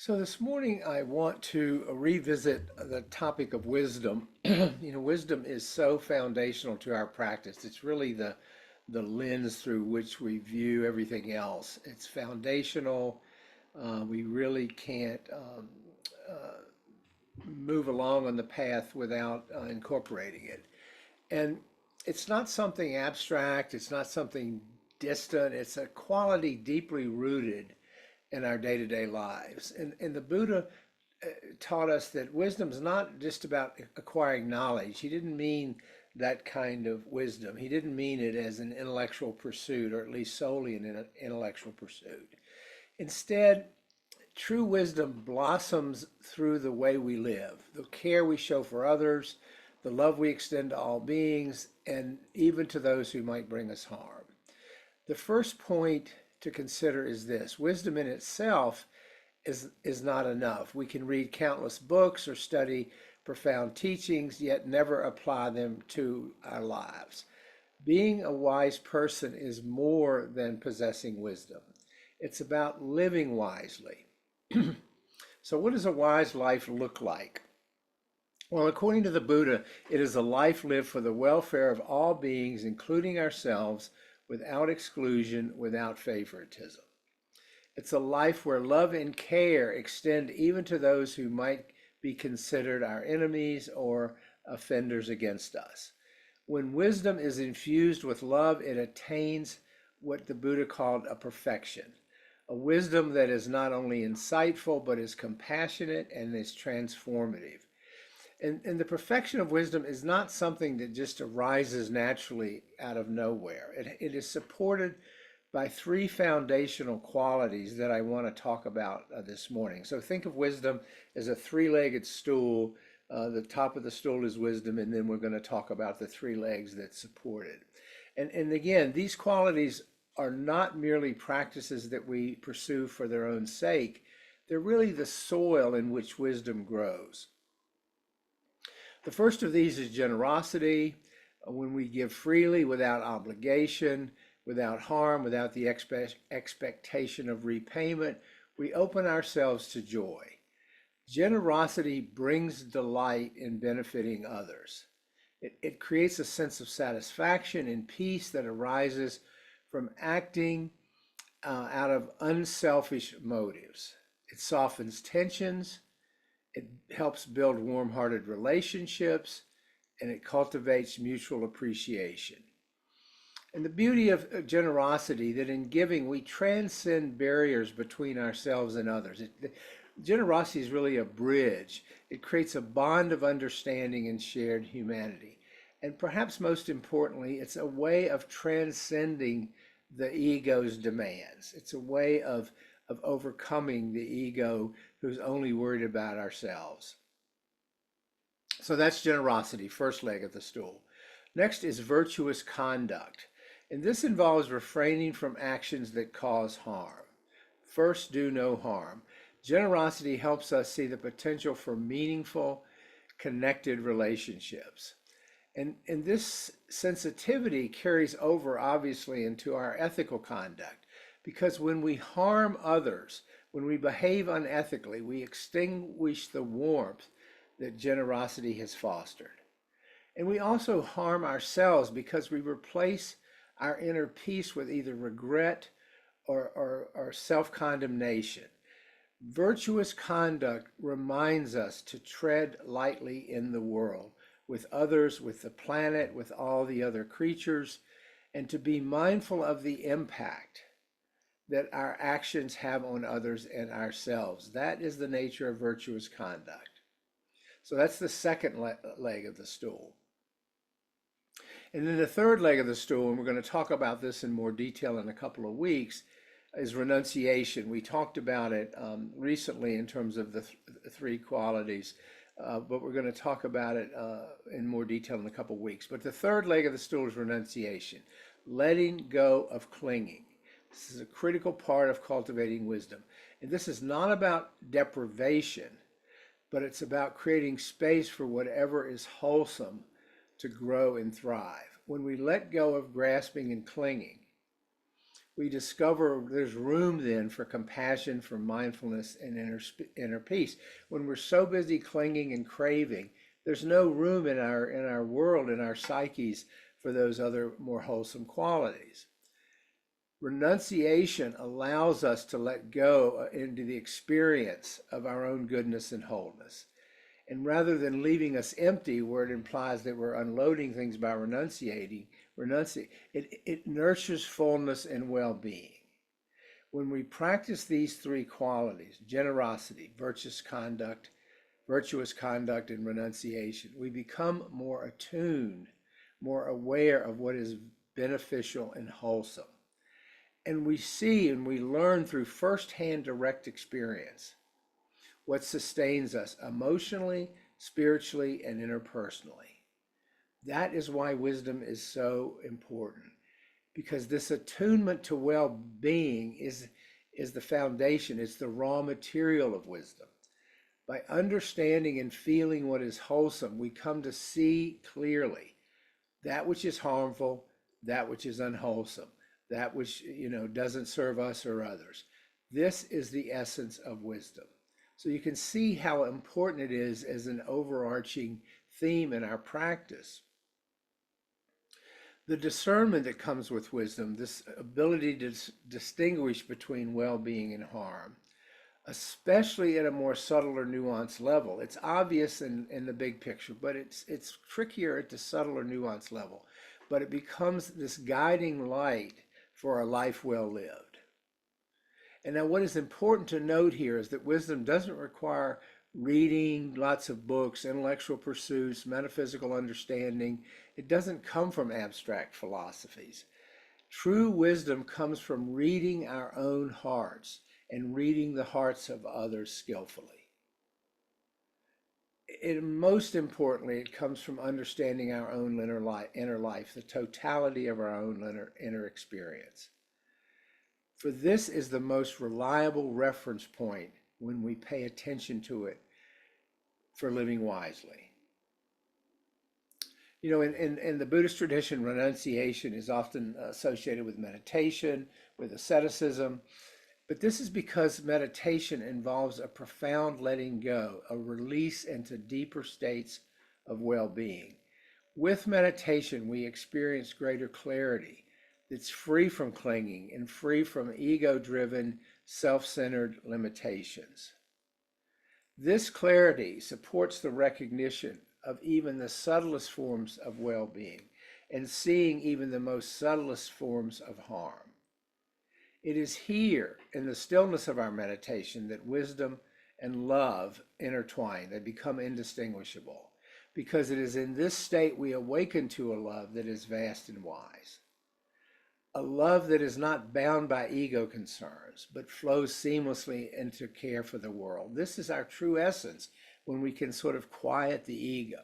So this morning I want to revisit the topic of wisdom. Wisdom is so foundational to our practice. It's really the lens through which we view everything else. It's foundational. We really can't move along on the path without incorporating it. And it's not something abstract. It's not something distant. It's a quality deeply rooted in our day-to-day lives. And the Buddha taught us that wisdom is not just about acquiring knowledge. He didn't mean that kind of wisdom. He didn't mean it as an intellectual pursuit, or at least solely an intellectual pursuit. Instead, true wisdom blossoms through the way we live, the care we show for others, the love we extend to all beings, and even to those who might bring us harm. The first point to consider is this: wisdom in itself is not enough. We can read countless books or study profound teachings, yet never apply them to our lives. Being a wise person is more than possessing wisdom. It's about living wisely. So what does a wise life look like? Well, according to the Buddha, it is a life lived for the welfare of all beings, including ourselves, without exclusion, without favoritism. It's a life where love and care extend even to those who might be considered our enemies or offenders against us. When wisdom is infused with love, it attains what the Buddha called a perfection, a wisdom that is not only insightful, but is compassionate and is transformative. And the perfection of wisdom is not something that just arises naturally out of nowhere. It is supported by three foundational qualities that I want to talk about this morning. So think of wisdom as a three-legged stool. The top of the stool is wisdom, and then we're going to talk about the three legs that support it. And again, these qualities are not merely practices that we pursue for their own sake. They're really the soil in which wisdom grows. The first of these is generosity. When we give freely without obligation, without harm, without the expectation of repayment, we open ourselves to joy. Generosity brings delight in benefiting others. It creates a sense of satisfaction and peace that arises from acting out of unselfish motives. It softens tensions. It helps build warm-hearted relationships, and it cultivates mutual appreciation. And the beauty of generosity, that in giving we transcend barriers between ourselves and others. Generosity is really a bridge. It creates a bond of understanding and shared humanity. And perhaps most importantly, it's a way of transcending the ego's demands. It's a way of overcoming the ego who's only worried about ourselves. So that's generosity, first leg of the stool. Next is virtuous conduct. And this involves refraining from actions that cause harm. First, do no harm. Generosity helps us see the potential for meaningful, connected relationships. And this sensitivity carries over, obviously, into our ethical conduct. Because when we harm others, when we behave unethically, we extinguish the warmth that generosity has fostered. And we also harm ourselves because we replace our inner peace with either regret or self-condemnation. Virtuous conduct reminds us to tread lightly in the world, with others, with the planet, with all the other creatures, and to be mindful of the impact that our actions have on others and ourselves. That is the nature of virtuous conduct. So that's the second leg of the stool. And then the third leg of the stool, and we're going to talk about this in more detail in a couple of weeks, is renunciation. We talked about it recently in terms of the three qualities, but we're going to talk about it in more detail in a couple of weeks. But the third leg of the stool is renunciation, letting go of clinging. This is a critical part of cultivating wisdom. And this is not about deprivation, but it's about creating space for whatever is wholesome to grow and thrive. When we let go of grasping and clinging, we discover there's room then for compassion, for mindfulness, and inner peace. When we're so busy clinging and craving, there's no room in our world, in our psyches, for those other more wholesome qualities. Renunciation allows us to let go into the experience of our own goodness and wholeness. And rather than leaving us empty, where it implies that we're unloading things by it nurtures fullness and well-being. When we practice these three qualities, generosity, virtuous conduct, and renunciation, we become more attuned, more aware of what is beneficial and wholesome. And we see and we learn through firsthand direct experience what sustains us emotionally, spiritually, and interpersonally. That is why wisdom is so important, because this attunement to well-being is the foundation, it's the raw material of wisdom. By understanding and feeling what is wholesome, we come to see clearly that which is harmful, that which is unwholesome, that which doesn't serve us or others. This is the essence of wisdom. So you can see how important it is as an overarching theme in our practice. The discernment that comes with wisdom, this ability to distinguish between well-being and harm, especially at a more subtle or nuanced level. It's obvious in the big picture, but it's trickier at the subtle or nuanced level. But it becomes this guiding light for a life well lived. And now what is important to note here is that wisdom doesn't require reading lots of books, intellectual pursuits, metaphysical understanding. It doesn't come from abstract philosophies. True wisdom comes from reading our own hearts and reading the hearts of others skillfully. Most importantly, it comes from understanding our own inner life, the totality of our own inner experience. For this is the most reliable reference point when we pay attention to it for living wisely. In the Buddhist tradition, renunciation is often associated with meditation, with asceticism, but this is because meditation involves a profound letting go, a release into deeper states of well-being. With meditation, we experience greater clarity that's free from clinging and free from ego-driven, self-centered limitations. This clarity supports the recognition of even the subtlest forms of well-being and seeing even the most subtlest forms of harm. It is here in the stillness of our meditation that wisdom and love intertwine. They become indistinguishable, because it is in this state we awaken to a love that is vast and wise. A love that is not bound by ego concerns, but flows seamlessly into care for the world. This is our true essence when we can sort of quiet the ego.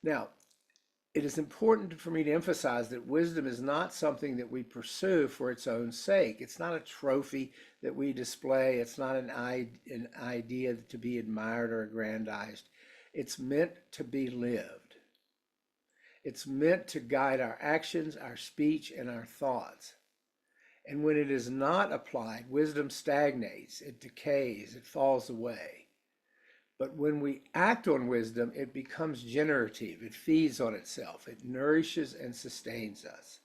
Now, it is important for me to emphasize that wisdom is not something that we pursue for its own sake. It's not a trophy that we display. It's not an idea to be admired or aggrandized. It's meant to be lived. It's meant to guide our actions, our speech, and our thoughts. And when it is not applied, wisdom stagnates, it decays, it falls away. But when we act on wisdom, it becomes generative, it feeds on itself, it nourishes and sustains us.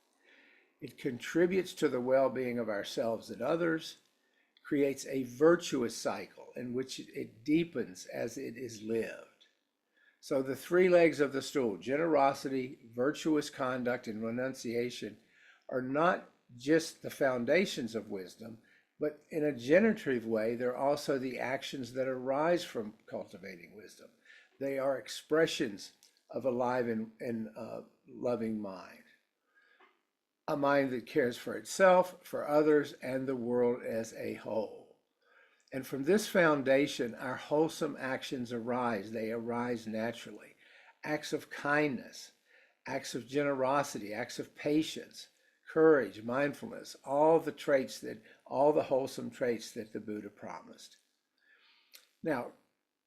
It contributes to the well-being of ourselves and others, creates a virtuous cycle in which it deepens as it is lived. So the three legs of the stool, generosity, virtuous conduct, and renunciation, are not just the foundations of wisdom, but in a generative way, they're also the actions that arise from cultivating wisdom. They are expressions of a live and loving mind, a mind that cares for itself, for others, and the world as a whole. And from this foundation, our wholesome actions arise. They arise naturally. Acts of kindness, acts of generosity, acts of patience, courage, mindfulness, all the wholesome traits that the Buddha promised. Now,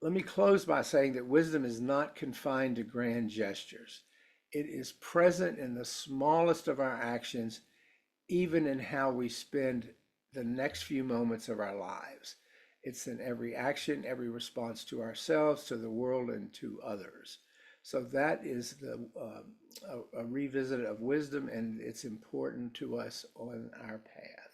let me close by saying that wisdom is not confined to grand gestures. It is present in the smallest of our actions, even in how we spend the next few moments of our lives. It's in every action, every response to ourselves, to the world, and to others. So that is a revisit of wisdom, and it's important to us on our path.